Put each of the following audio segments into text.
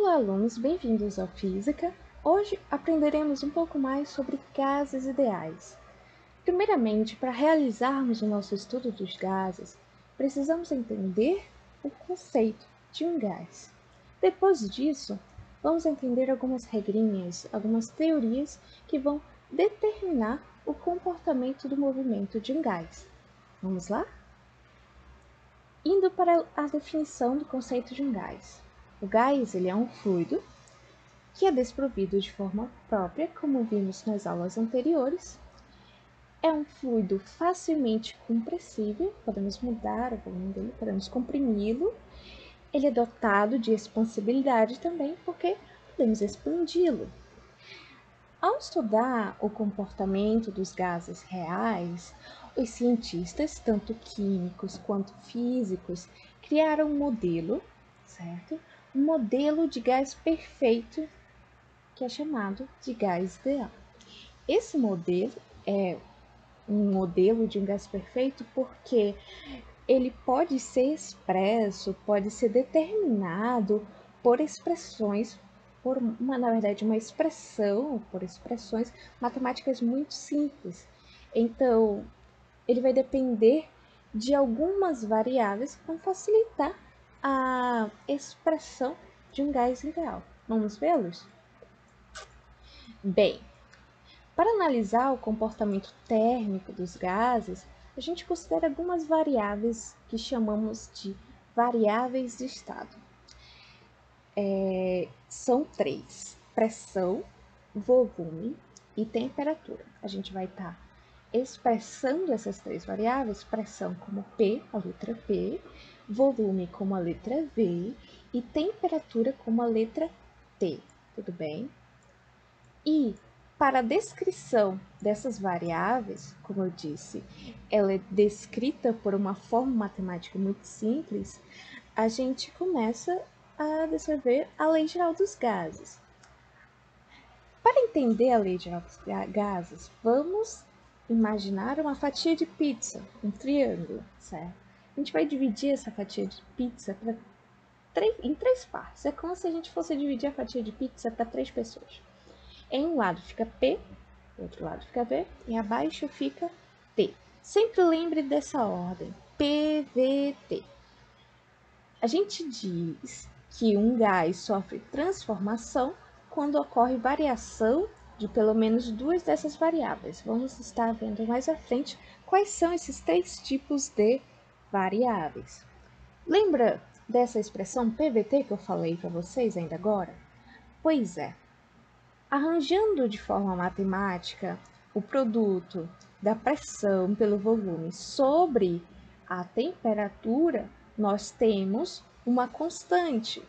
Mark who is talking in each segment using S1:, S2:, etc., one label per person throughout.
S1: Olá, alunos, bem-vindos à Física. Hoje aprenderemos um pouco mais sobre gases ideais. Primeiramente, para realizarmos o nosso estudo dos gases, precisamos entender o conceito de um gás. Depois disso, vamos entender algumas regrinhas, algumas teorias que vão determinar o comportamento do movimento de um gás. Vamos lá? Indo para a definição do conceito de um gás. O gás ele é um fluido que é desprovido de forma própria, como vimos nas aulas anteriores. É um fluido facilmente compressível, podemos mudar o volume dele, podemos comprimi-lo. Ele é dotado de expansibilidade também, porque podemos expandi-lo. Ao estudar o comportamento dos gases reais, os cientistas, tanto químicos quanto físicos, criaram um modelo, certo? Um modelo de gás perfeito, que é chamado de gás ideal. Esse modelo é um modelo de um gás perfeito porque ele pode ser expresso, pode ser determinado por expressões, na verdade, uma expressão, por expressões matemáticas muito simples. Então, ele vai depender de algumas variáveis que vão facilitar a expressão de um gás ideal. Vamos vê-los? Bem, para analisar o comportamento térmico dos gases, a gente considera algumas variáveis que chamamos de variáveis de estado. São três: pressão, volume e temperatura. A gente vai estar expressando essas três variáveis: pressão como P, a letra P, volume como a letra V e temperatura como a letra T. Tudo bem? E para a descrição dessas variáveis, como eu disse, ela é descrita por uma forma matemática muito simples, a gente começa a descrever a Lei Geral dos Gases. Para entender a Lei Geral dos Gases, vamos imaginar uma fatia de pizza, um triângulo, certo? A gente vai dividir essa fatia de pizza em três partes. É como se a gente fosse dividir a fatia de pizza para 3 pessoas. Em um lado fica P, do outro lado fica V, e abaixo fica T. Sempre lembre dessa ordem, PVT. A gente diz que um gás sofre transformação quando ocorre variação de pelo menos duas dessas variáveis. Vamos estar vendo mais à frente quais são esses três tipos de variáveis. Lembra dessa expressão PVT que eu falei para vocês ainda agora? Pois é. Arranjando de forma matemática o produto da pressão pelo volume sobre a temperatura, nós temos uma constante.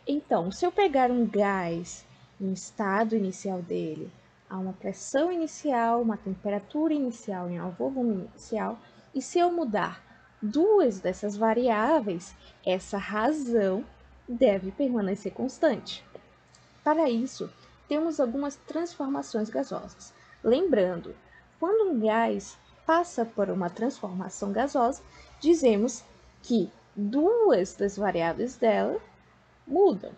S1: Então, se eu pegar um gás no estado inicial dele, a uma pressão inicial, uma temperatura inicial e um volume inicial, e se eu mudar duas dessas variáveis, essa razão deve permanecer constante. Para isso, temos algumas transformações gasosas. Lembrando, quando um gás passa por uma transformação gasosa, dizemos que duas das variáveis dela mudam,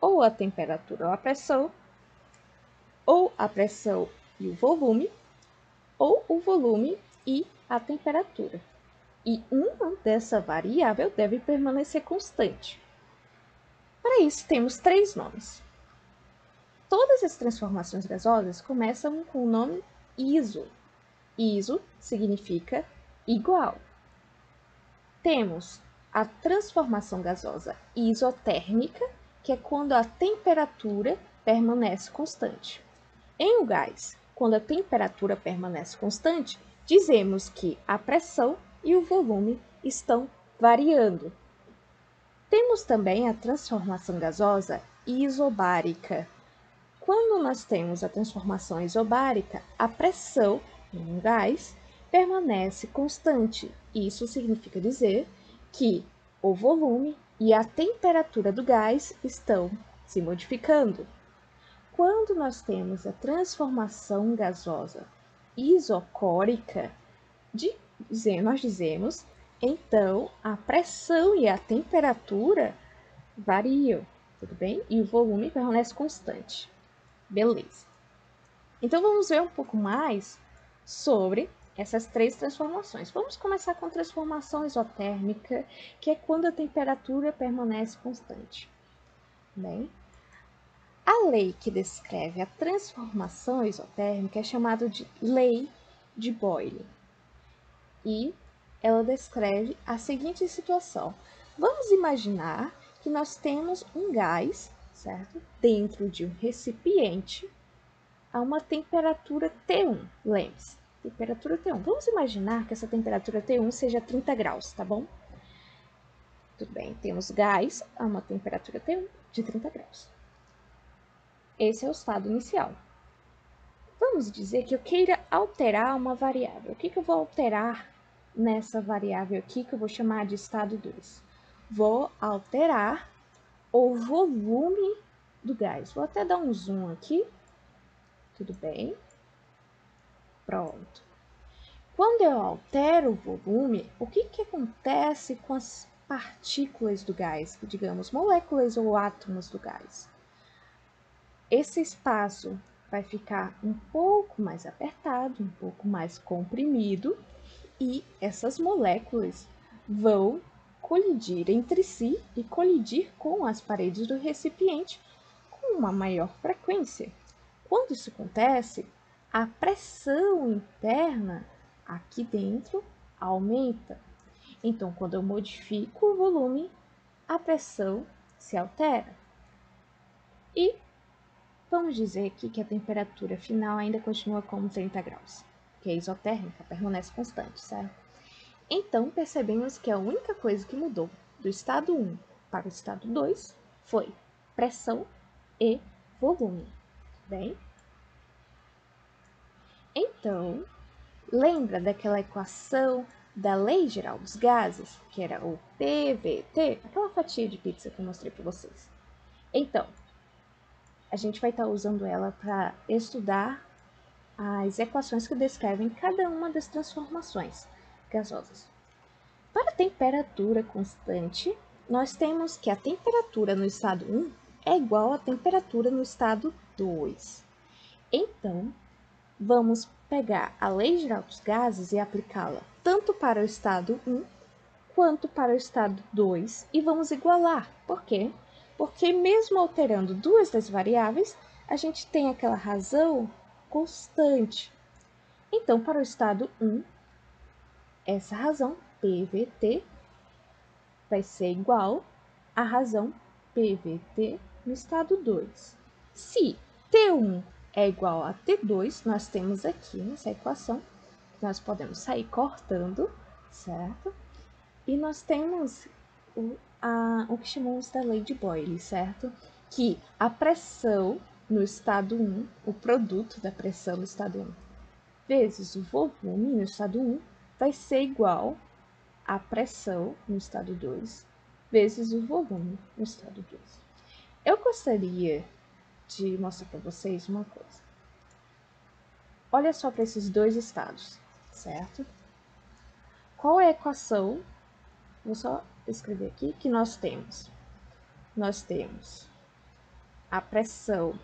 S1: ou a temperatura ou a pressão e o volume, ou o volume e a temperatura. E uma dessa variável deve permanecer constante. Para isso, temos três nomes. Todas as transformações gasosas começam com o nome iso. Iso significa igual. Temos a transformação gasosa isotérmica, que é quando a temperatura permanece constante. Em um gás, quando a temperatura permanece constante, dizemos que a pressão e o volume estão variando. Temos também a transformação gasosa isobárica. Quando nós temos a transformação isobárica, a pressão em um gás permanece constante. Isso significa dizer que o volume e a temperatura do gás estão se modificando. Quando nós temos a transformação gasosa isocórica, nós dizemos, então, a pressão e a temperatura variam. tudo bem? E o volume permanece constante. Beleza. Então, vamos ver um pouco mais sobre essas três transformações. Vamos começar com a transformação isotérmica, que é quando a temperatura permanece constante. Bem, a lei que descreve a transformação isotérmica é chamada de lei de Boyle. E ela descreve a seguinte situação. Vamos imaginar que nós temos um gás, certo? Dentro de um recipiente a uma temperatura T1, lembre-se, temperatura T1. Vamos imaginar que essa temperatura T1 seja 30 graus, tá bom? Tudo bem, temos gás a uma temperatura T1 de 30 graus. Esse é o estado inicial. Vamos dizer que eu queira alterar uma variável. O que eu vou alterar nessa variável aqui, que eu vou chamar de estado 2? Vou alterar o volume do gás. Vou até dar um zoom aqui. Tudo bem? Pronto. Quando eu altero o volume, o que acontece com as partículas do gás, digamos, moléculas ou átomos do gás? Esse espaço vai ficar um pouco mais apertado, um pouco mais comprimido, e essas moléculas vão colidir entre si e colidir com as paredes do recipiente com uma maior frequência. Quando isso acontece, a pressão interna aqui dentro aumenta. Então, quando eu modifico o volume, a pressão se altera. E vamos dizer aqui que a temperatura final ainda continua como 30 graus, que é isotérmica, permanece constante, certo? Então, percebemos que a única coisa que mudou do estado 1 para o estado 2 foi pressão e volume. Bem? Então, lembra daquela equação da lei geral dos gases, que era o PVT, aquela fatia de pizza que eu mostrei para vocês? Então, a gente vai estar usando ela para estudar as equações que descrevem cada uma das transformações gasosas. Para a temperatura constante, nós temos que a temperatura no estado 1 é igual à temperatura no estado 2. Então, vamos pegar a lei geral dos gases e aplicá-la tanto para o estado 1 quanto para o estado 2 e vamos igualar. Por quê? Porque mesmo alterando duas das variáveis, a gente tem aquela razão constante. Então, para o estado 1, essa razão PVT vai ser igual à razão PVT no estado 2. Se T1 é igual a T2, nós temos aqui nessa equação, nós podemos sair cortando, certo? E nós temos o que chamamos da lei de Boyle, certo? Que a pressão no estado 1, o produto da pressão no estado 1, vezes o volume no estado 1, vai ser igual à pressão no estado 2, vezes o volume no estado 2. Eu gostaria de mostrar para vocês uma coisa. Olha só para esses dois estados, certo? Qual é a equação? Vou só escrever aqui que nós temos. Nós temos a pressão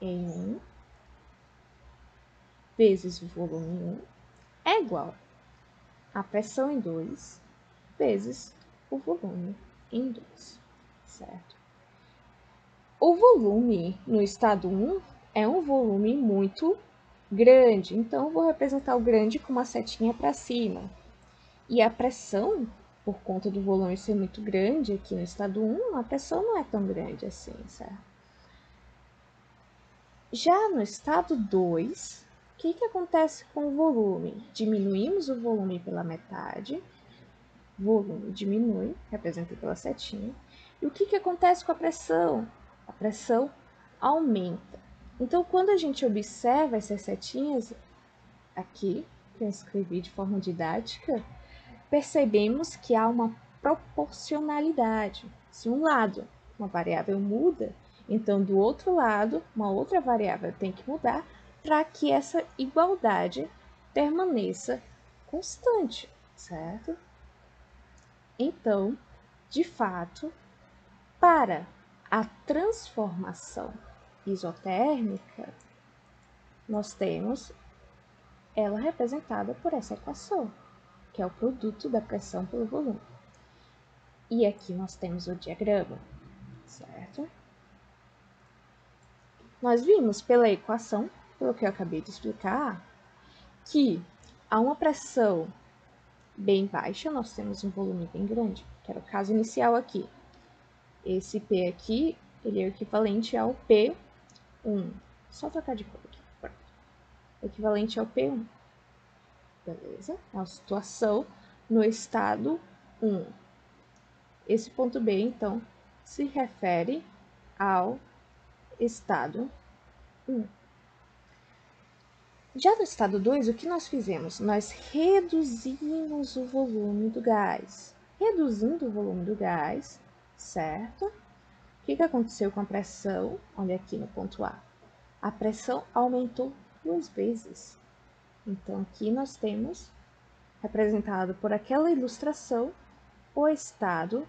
S1: em 1 vezes o volume em 1 é igual a pressão em 2 vezes o volume em 2, certo? O volume no estado 1 é um volume muito grande, então vou representar o grande com uma setinha para cima. E a pressão, por conta do volume ser muito grande aqui no estado 1, a pressão não é tão grande assim, certo? Já no estado 2, o que acontece com o volume? Diminuímos o volume pela metade, o volume diminui, representado pela setinha. E o que acontece com a pressão? A pressão aumenta. Então, quando a gente observa essas setinhas aqui, que eu escrevi de forma didática, percebemos que há uma proporcionalidade. Se um lado, uma variável muda, então do outro lado, uma outra variável tem que mudar para que essa igualdade permaneça constante, certo? Então, de fato, para a transformação isotérmica, nós temos ela representada por essa equação, que é o produto da pressão pelo volume. E aqui nós temos o diagrama, certo? Nós vimos pela equação, pelo que eu acabei de explicar, que a uma pressão bem baixa, nós temos um volume bem grande, que era o caso inicial aqui. Esse P aqui, ele é equivalente ao P1. Só trocar de cor aqui. Pronto. Equivalente ao P1. Beleza? É uma situação no estado 1. Esse ponto B, então, se refere ao estado 1. Já no estado 2, o que nós fizemos? Nós reduzimos o volume do gás. Reduzindo o volume do gás, certo? O que aconteceu com a pressão? Olha aqui no ponto A. A pressão aumentou 2 vezes. Então, aqui nós temos, representado por aquela ilustração, o estado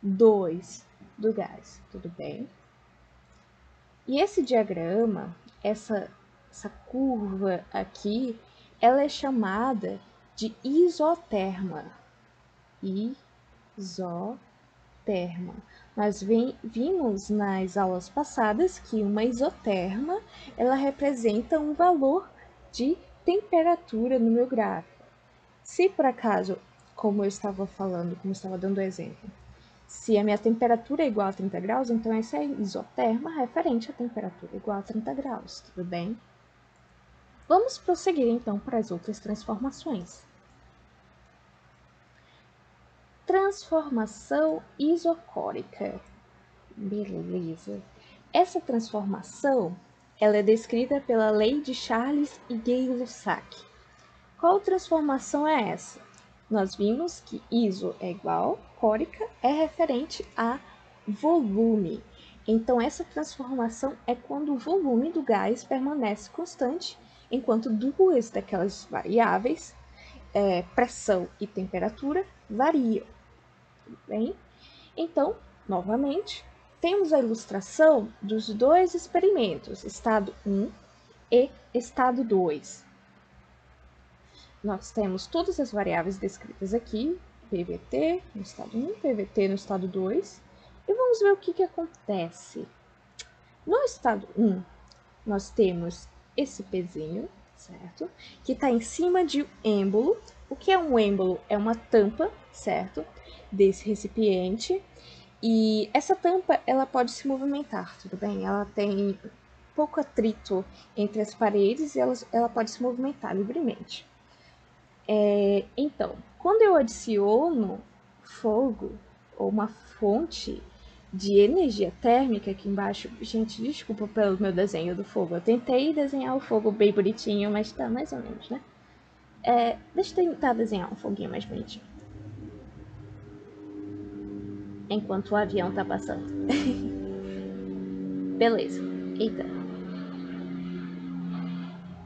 S1: 2 do gás. Tudo bem? E esse diagrama, essa curva aqui, ela é chamada de isoterma. Isoterma. Nós vimos nas aulas passadas que uma isoterma, ela representa um valor de temperatura no meu gráfico. Se por acaso, como eu estava falando, como eu estava dando o exemplo, se a minha temperatura é igual a 30 graus, então essa é a isoterma referente à temperatura igual a 30 graus, tudo bem? Vamos prosseguir então para as outras transformações. Transformação isocórica. Beleza. Essa transformação, ela é descrita pela lei de Charles e Gay-Lussac. Qual transformação é essa? Nós vimos que iso é igual, córica é referente a volume. Então, essa transformação é quando o volume do gás permanece constante, enquanto duas daquelas variáveis, pressão e temperatura, variam. Bem? Então, novamente, temos a ilustração dos dois experimentos, estado 1 e estado 2. Nós temos todas as variáveis descritas aqui, PVT no estado 1, PVT no estado 2, e vamos ver o que acontece. No estado 1, nós temos esse Pzinho, certo? Que está em cima de um êmbolo. O que é um êmbolo? É uma tampa, certo? Desse recipiente. E essa tampa, ela pode se movimentar, tudo bem? Ela tem pouco atrito entre as paredes e ela pode se movimentar livremente. Então, quando eu adiciono fogo ou uma fonte de energia térmica aqui embaixo, gente, desculpa pelo meu desenho do fogo, eu tentei desenhar o fogo bem bonitinho, mas tá mais ou menos, né? Deixa eu tentar desenhar um foguinho mais bonitinho. Enquanto o avião tá passando. Beleza,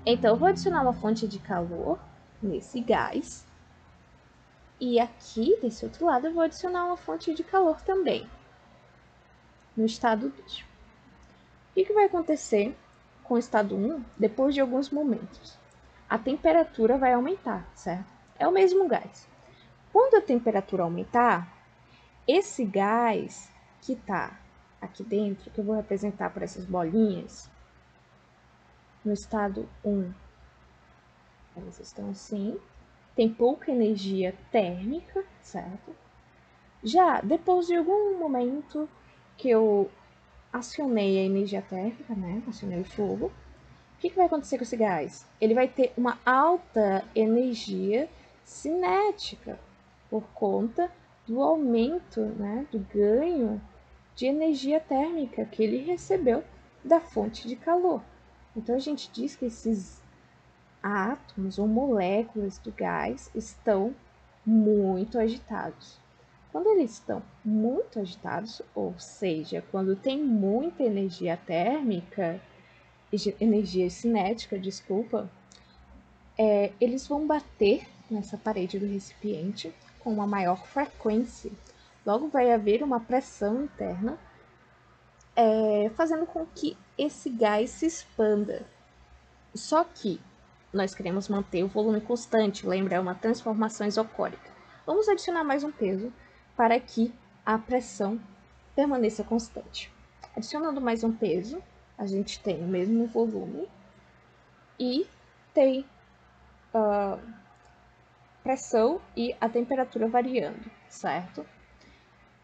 S1: então eu vou adicionar uma fonte de calor nesse gás. E aqui, desse outro lado, eu vou adicionar uma fonte de calor também, no estado 2. O que vai acontecer com o estado 1 depois de alguns momentos? A temperatura vai aumentar, certo? É o mesmo gás. Quando a temperatura aumentar, esse gás que está aqui dentro, que eu vou representar por essas bolinhas, no estado 1, elas estão assim, tem pouca energia térmica, certo? Já depois de algum momento que eu acionei a energia térmica, né? Acionei o fogo. O que vai acontecer com esse gás? Ele vai ter uma alta energia cinética por conta do aumento, né, do ganho de energia térmica que ele recebeu da fonte de calor. Então a gente diz que esses átomos ou moléculas do gás estão muito agitados. Quando eles estão muito agitados, ou seja, quando tem muita energia térmica, energia cinética, desculpa, eles vão bater nessa parede do recipiente com uma maior frequência. Logo vai haver uma pressão interna fazendo com que esse gás se expanda. Só que nós queremos manter o volume constante, lembra? É uma transformação isocórica. Vamos adicionar mais um peso para que a pressão permaneça constante. Adicionando mais um peso, a gente tem o mesmo volume e tem pressão e a temperatura variando, certo?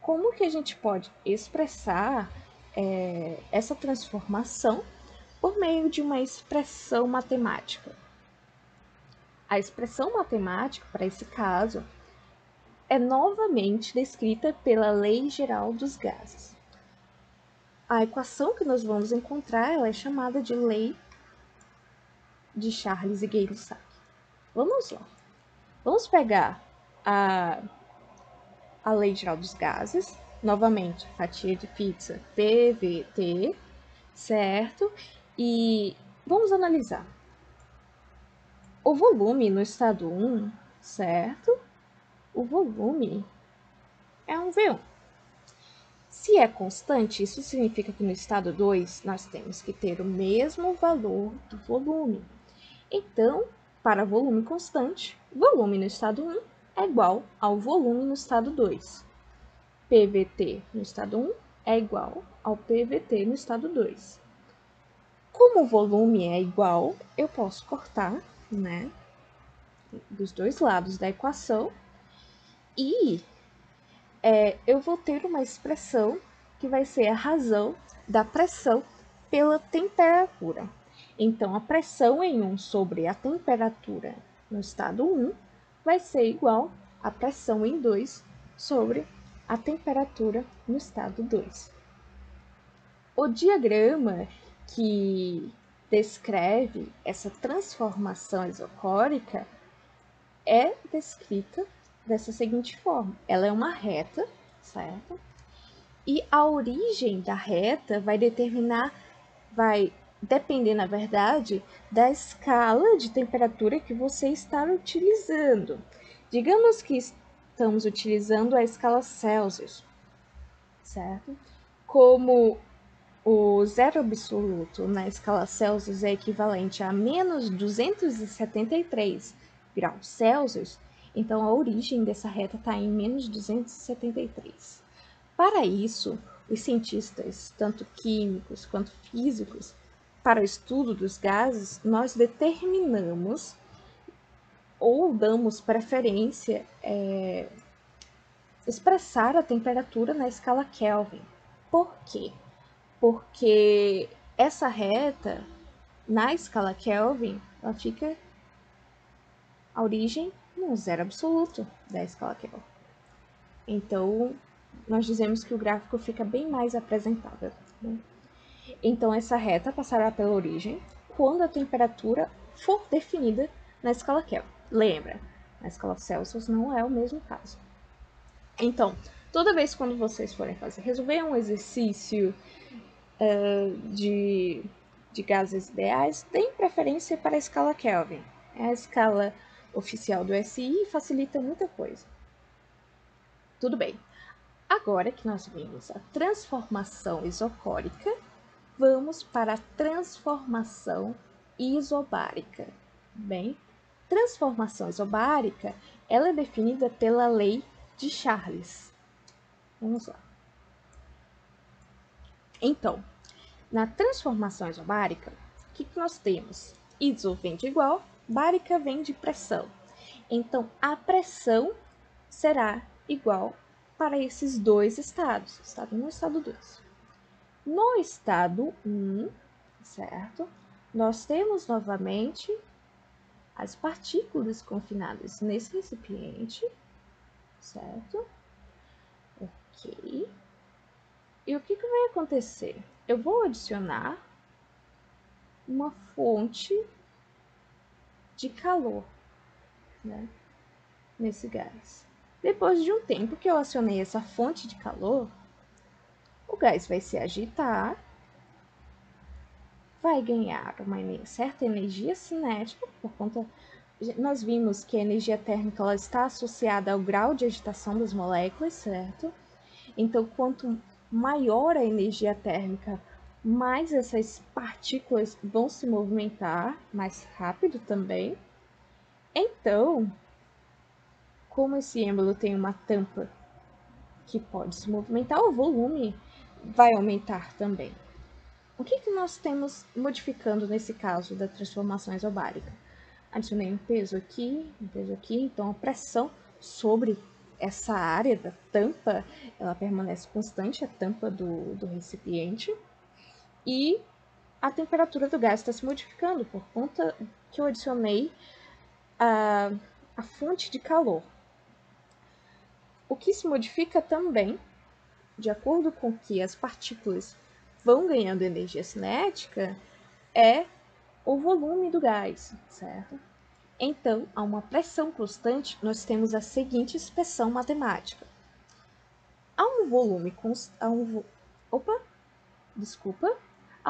S1: Como que a gente pode expressar essa transformação por meio de uma expressão matemática? A expressão matemática, para esse caso, é novamente descrita pela Lei Geral dos Gases. A equação que nós vamos encontrar ela é chamada de Lei de Charles e Gay-Lussac. Vamos lá. Vamos pegar a Lei Geral dos Gases, novamente, fatia de pizza PVT, certo? E vamos analisar. O volume no estado 1, certo? O volume é um V1. Se é constante, isso significa que no estado 2 nós temos que ter o mesmo valor do volume. Então, para volume constante, volume no estado 1 é igual ao volume no estado 2. PVT no estado 1 é igual ao PVT no estado 2. Como o volume é igual, eu posso cortar, né, dos dois lados da equação e eu vou ter uma expressão que vai ser a razão da pressão pela temperatura. Então, a pressão em 1 sobre a temperatura no estado 1 vai ser igual à pressão em 2 sobre a temperatura no estado 2. O diagrama que descreve essa transformação isocórica é descrita dessa seguinte forma. Ela é uma reta, certo? E a origem da reta vai depender, na verdade, da escala de temperatura que você está utilizando. Digamos que estamos utilizando a escala Celsius, certo? Como o zero absoluto na escala Celsius é equivalente a menos 273 graus Celsius, então a origem dessa reta está em menos 273. Para isso, os cientistas, tanto químicos quanto físicos, para o estudo dos gases, nós determinamos ou damos preferência expressar a temperatura na escala Kelvin. Por quê? Porque essa reta, na escala Kelvin, ela fica a origem no zero absoluto da escala Kelvin. Então, nós dizemos que o gráfico fica bem mais apresentável, né? Então, essa reta passará pela origem quando a temperatura for definida na escala Kelvin. Lembra, na escala Celsius não é o mesmo caso. Então, toda vez quando vocês forem resolver um exercício de gases ideais, deem preferência para a escala Kelvin. É a escala oficial do SI e facilita muita coisa. Tudo bem. Agora que nós vimos a transformação isocórica, vamos para a transformação isobárica. Bem, transformação isobárica, ela é definida pela lei de Charles. Vamos lá. Então, na transformação isobárica, o que nós temos? Iso vem de igual, bárica vem de pressão. Então, a pressão será igual para esses dois estados, estado 1 e estado 2. No estado 1, certo? Nós temos novamente as partículas confinadas nesse recipiente, certo? Ok. E o que vai acontecer? Eu vou adicionar uma fonte de calor, né, nesse gás. Depois de um tempo que eu acionei essa fonte de calor, o gás vai se agitar, vai ganhar uma certa energia cinética, por conta... Nós vimos que a energia térmica ela está associada ao grau de agitação das moléculas, certo? Então, quanto maior a energia térmica, mais essas partículas vão se movimentar mais rápido também. Então, como esse êmbolo tem uma tampa que pode se movimentar, o volume vai aumentar também. O que nós temos modificando nesse caso da transformação isobárica? Adicionei um peso aqui, então a pressão sobre essa área da tampa, ela permanece constante, a tampa do recipiente, e a temperatura do gás está se modificando por conta que eu adicionei a fonte de calor. O que se modifica também, de acordo com que as partículas vão ganhando energia cinética, é o volume do gás, certo? Então, a uma pressão constante, nós temos a seguinte expressão matemática. Há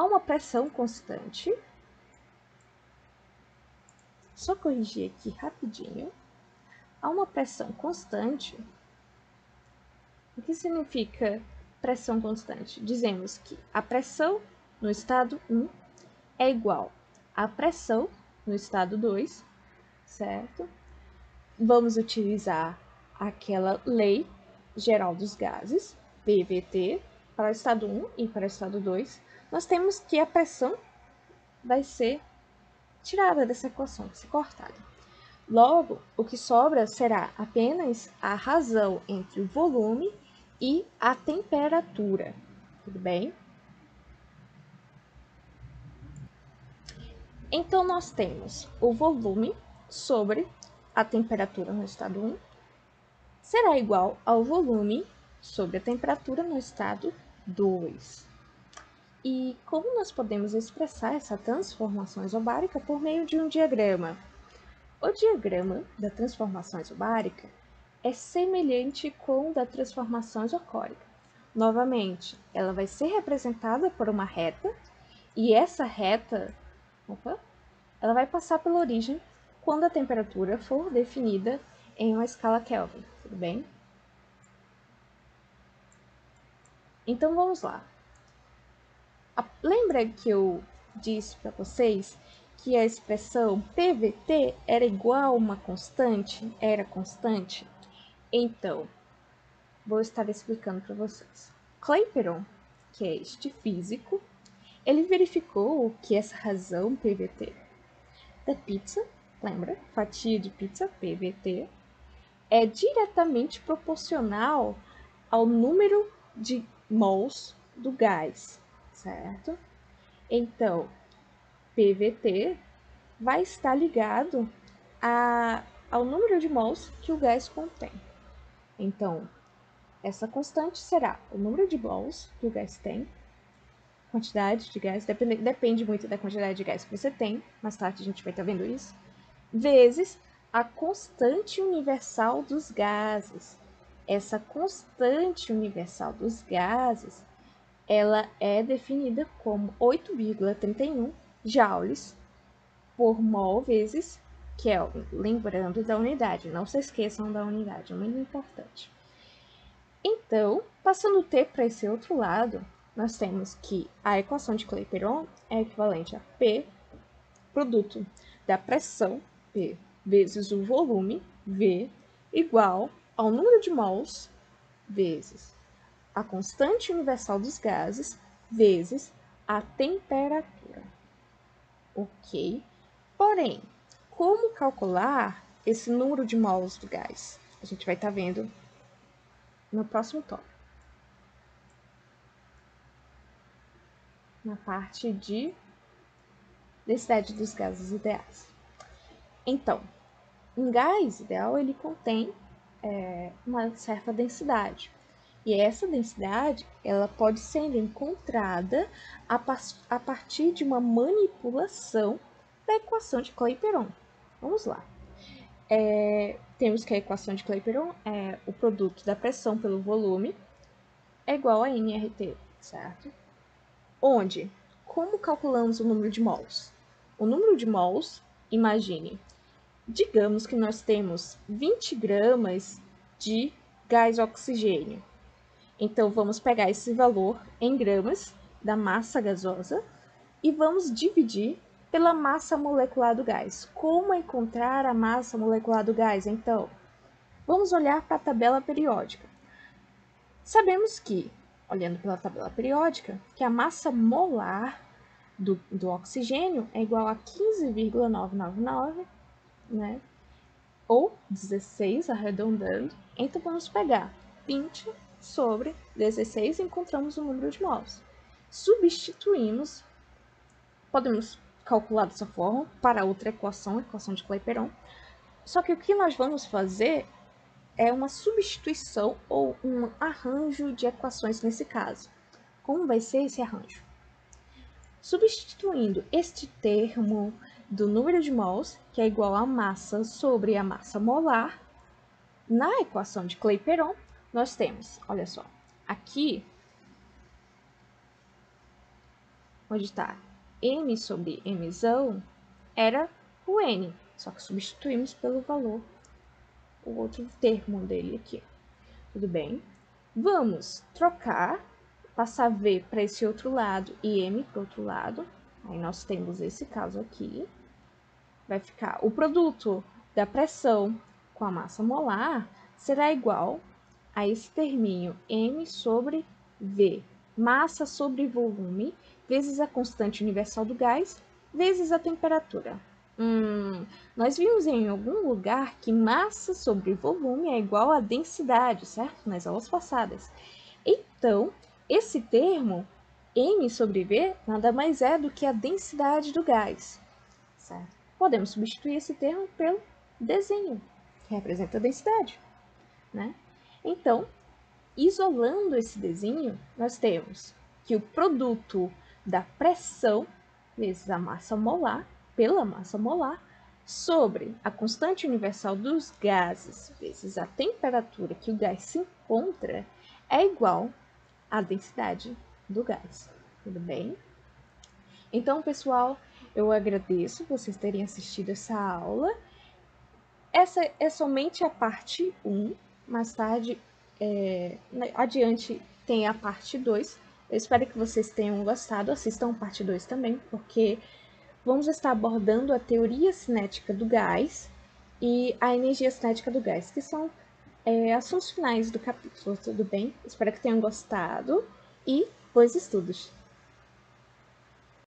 S1: uma pressão constante. Só corrigir aqui rapidinho. Há uma pressão constante. O que significa pressão constante? Dizemos que a pressão no estado 1 é igual à pressão no estado 2, certo? Vamos utilizar aquela lei geral dos gases, PVT, para o estado 1 e para o estado 2. Nós temos que a pressão vai ser tirada dessa equação, vai ser cortada. Logo, o que sobra será apenas a razão entre o volume e a temperatura, tudo bem? Então, nós temos o volume sobre a temperatura no estado 1 será igual ao volume sobre a temperatura no estado 2. E como nós podemos expressar essa transformação isobárica por meio de um diagrama? O diagrama da transformação isobárica é semelhante com o da transformação isocórica. Novamente, ela vai ser representada por uma reta, e essa reta, ela vai passar pela origem quando a temperatura for definida em uma escala Kelvin, tudo bem? Então vamos lá. Lembra que eu disse para vocês que a expressão PVT era igual a uma constante? Era constante? Então, vou estar explicando para vocês. Clapeyron, que é este físico, ele verificou que essa razão PVT da pizza, lembra? Fatia de pizza, PVT, é diretamente proporcional ao número de mols do gás, certo? Então, PVT vai estar ligado ao número de mols que o gás contém. Então, essa constante será o número de mols que o gás tem, quantidade de gás, depende muito da quantidade de gás que você tem, mais tarde a gente vai estar vendo isso, vezes a constante universal dos gases. Essa constante universal dos gases, ela é definida como 8,31 joules por mol vezes Kelvin. Lembrando da unidade, não se esqueçam da unidade, é muito importante. Então, passando o T para esse outro lado, nós temos que a equação de Clapeyron é equivalente a P, produto da pressão, P, vezes o volume, V, igual ao número de mols, vezes a constante universal dos gases, vezes a temperatura. Ok? Porém, como calcular esse número de mols do gás? A gente vai estar vendo no próximo tópico. Na parte de densidade dos gases ideais. Então, um gás ideal, ele contém uma certa densidade. E essa densidade, ela pode ser encontrada a partir de uma manipulação da equação de Clapeyron. Vamos lá. Temos que a equação de Clapeyron é o produto da pressão pelo volume é igual a nRT, certo? Onde, como calculamos o número de mols? O número de mols, imagine, digamos que nós temos 20 gramas de gás oxigênio. Então, vamos pegar esse valor em gramas da massa gasosa e vamos dividir pela massa molecular do gás. Como encontrar a massa molecular do gás? Então, vamos olhar para a tabela periódica. Sabemos que, olhando pela tabela periódica, que a massa molar do oxigênio é igual a 15,999, né? Ou 16, arredondando. Então, vamos pegar 20 sobre 16 e encontramos o número de mols. Substituímos, podemos calcular dessa forma para outra equação, a equação de Clapeyron. Só que o que nós vamos fazer é uma substituição ou um arranjo de equações nesse caso. Como vai ser esse arranjo? Substituindo este termo do número de mols, que é igual a massa sobre a massa molar, na equação de Clapeyron, nós temos, olha só, aqui, onde está M sobre Mzão, era o N, só que substituímos pelo valor, o outro termo dele aqui. Tudo bem? Vamos trocar, passar V para esse outro lado e M para o outro lado. Aí nós temos esse caso aqui. Vai ficar o produto da pressão com a massa molar será igual a esse terminho M sobre V, massa sobre volume, vezes a constante universal do gás, vezes a temperatura. Nós vimos em algum lugar que massa sobre volume é igual a densidade, certo? Nas aulas passadas. Então, esse termo, M sobre V, nada mais é do que a densidade do gás, certo? Podemos substituir esse termo pelo desenho, que representa a densidade, né? Então, isolando esse desenho, nós temos que o produto da pressão vezes a massa molar, pela massa molar, sobre a constante universal dos gases vezes a temperatura que o gás se encontra é igual à densidade do gás. Tudo bem? Então, pessoal, eu agradeço vocês terem assistido essa aula. Essa é somente a parte 1. Mais tarde, adiante, tem a parte 2. Eu espero que vocês tenham gostado. Assistam a parte 2 também, porque vamos estar abordando a teoria cinética do gás e a energia cinética do gás, que são assuntos finais do capítulo, tudo bem? Espero que tenham gostado e bons estudos!